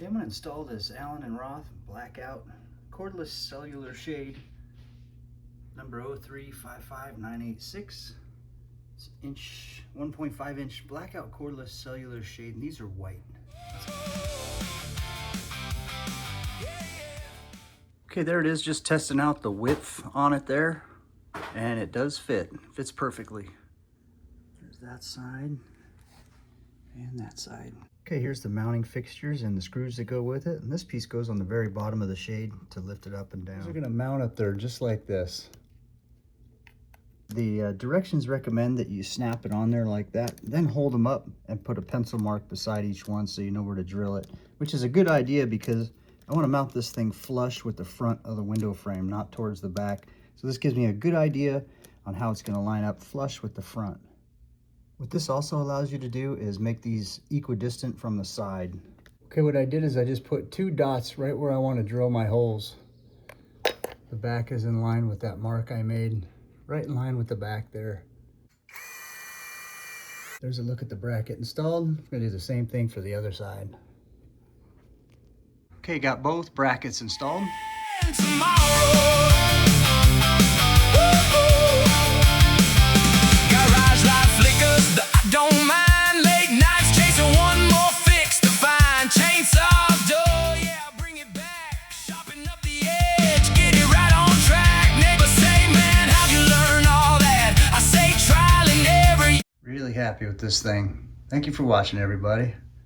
Okay, I'm going to install this Allen Roth Blackout cordless cellular shade number 0355986. It's 1.5 inch blackout cordless cellular shade, and these are white. Okay, there it is, just testing out the width on it there, and it does fit. Fits perfectly. There's that side and that side. Okay, here's the mounting fixtures and the screws that go with it, and this piece goes on the very bottom of the shade to lift it up and down. These are going to mount up there just like this. The directions recommend that you snap it on there like that, then hold them up and put a pencil mark beside each one so you know where to drill it, which is a good idea because I want to mount this thing flush with the front of the window frame, not towards the back. So this gives me a good idea on how it's going to line up flush with the front. What this also allows you to do is make these equidistant from the side. Okay, what I did is I just put 2 dots right where I want to drill my holes. The back is in line with that mark I made, right in line with the back there. There's a look at the bracket installed. I'm going to do the same thing for the other side. Okay, got both brackets installed. Don't mind late nights chasing one more fix to find. Chainsaw door, yeah, bring it back. Sharpen up the edge, get it right on track. Neighbors say, man, how'd you learn all that? I say trial and error. Really happy with this thing. Thank you for watching, everybody.